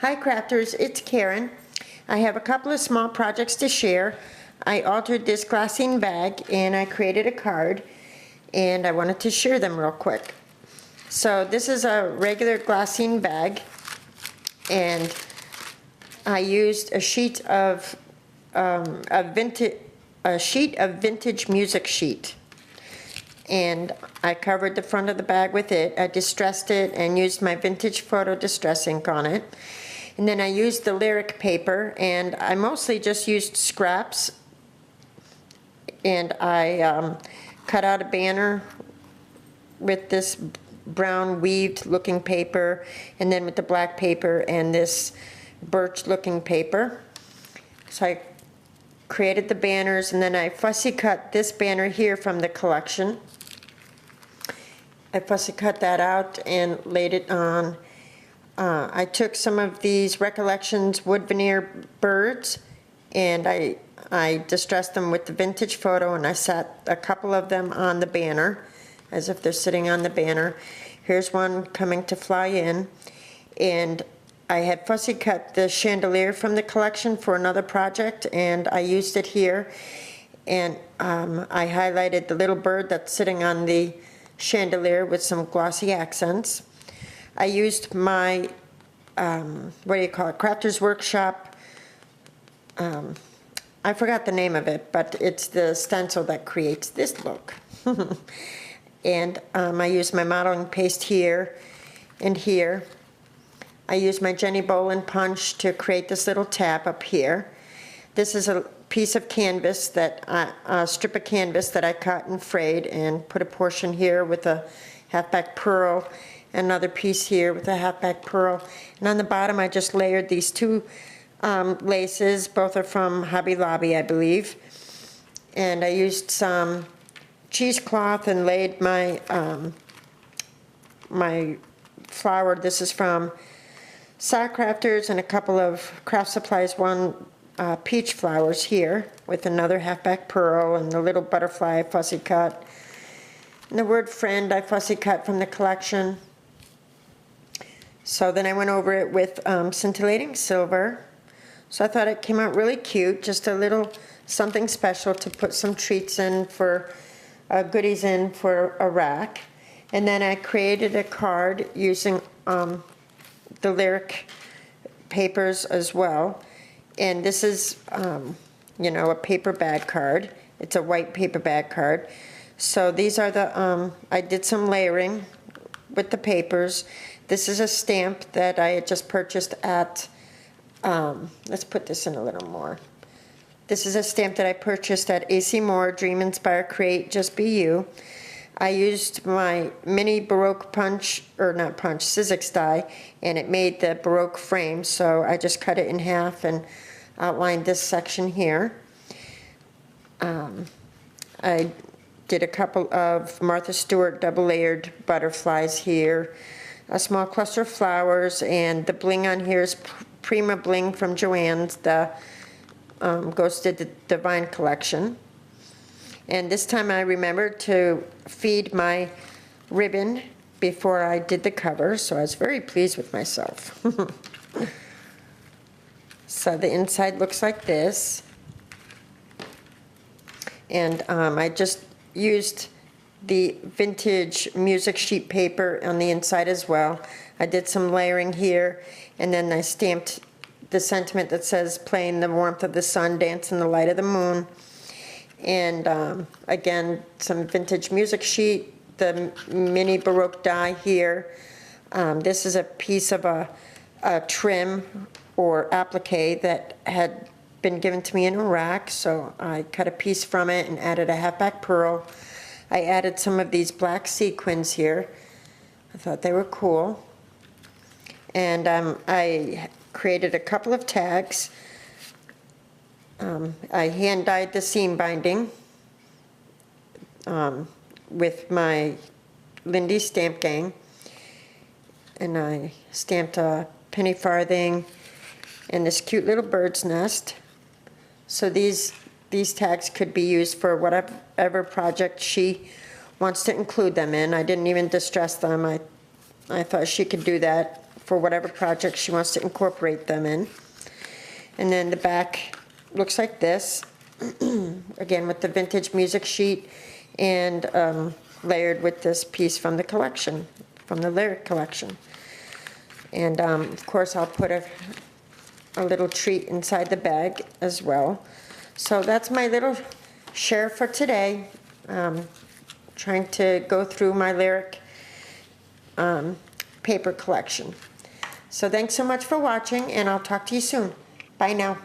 Hi crafters, it's Karen. I have a couple of small projects to share. I altered this glassine bag and I created a card and I wanted to share them real quick. So this is a regular glassine bag and I used a sheet of vintage music sheet, and I covered the front of the bag with it. I distressed it and used my vintage photo distress ink on it. And then I used the lyric paper, and I mostly just used scraps. And I cut out a banner with this brown weaved looking paper, and then with the black paper and this birch looking paper. So I created the banners, and then I fussy cut this banner here from the collection. I fussy cut that out and laid it on. I took some of these Recollections wood veneer birds and I distressed them with the vintage photo, and I set a couple of them on the banner as if they're sitting on the banner. Here's one coming to fly in, and I had fussy cut the chandelier from the collection for another project, and I used it here. And I highlighted the little bird that's sitting on the chandelier with some glossy accents. I used my, Crafter's Workshop. I forgot the name of it, but it's the stencil that creates this look. And I used my modeling paste here and here. I used my Jenny Bolin punch to create this little tab up here. This is a piece of canvas, a strip of canvas that I cut and frayed and put a portion here with a halfback pearl, another piece here with a halfback pearl. And on the bottom I just layered these two laces. Both are from Hobby Lobby, I believe. And I used some cheesecloth and laid my my flower. This is from Sock Crafters, and a couple of Craft Supplies, one peach flowers here with another halfback pearl, and the little butterfly I fussy cut. And the word friend I fussy cut from the collection. So then I went over it with scintillating silver. So I thought it came out really cute, just a little something special to put some treats in for, goodies in for a rack. And then I created a card using the lyric papers as well. And this is, a paper bag card. It's a white paper bag card. So these are the, I did some layering with the papers. This is a stamp that I had just purchased at, let's put this in a little more. This is a stamp that I purchased at AC Moore, Dream, Inspire, Create, Just Be You. I used my mini Baroque Sizzix die, and it made the Baroque frame, so I just cut it in half and outlined this section here. I did a couple of Martha Stewart double-layered butterflies here, a small cluster of flowers, and the bling on here is Prima bling from Joann's, the Ghosted Divine collection. And this time I remembered to feed my ribbon before I did the cover, so I was very pleased with myself. So the inside looks like this. And I just used the vintage music sheet paper on the inside as well. I did some layering here, and then I stamped the sentiment that says, playing the warmth of the sun, dance in the light of the moon. And again, some vintage music sheet, the mini Baroque die here. This is a piece of a trim or applique that had been given to me in a rack, so I cut a piece from it and added a halfback pearl. I added some of these black sequins here. I thought they were cool. And I created a couple of tags. I hand dyed the seam binding with my Lindy Stamp Gang, and I stamped a penny farthing and this cute little bird's nest. So these tags could be used for whatever project she wants to include them in. I didn't even distress them. I thought she could do that for whatever project she wants to incorporate them in. And then the back looks like this, again with the vintage music sheet and layered with this piece from the collection, from the lyric collection. And of course I'll put a little treat inside the bag as well. So that's my little share for today. Trying to go through my lyric paper collection. So thanks so much for watching, and I'll talk to you soon. Bye now.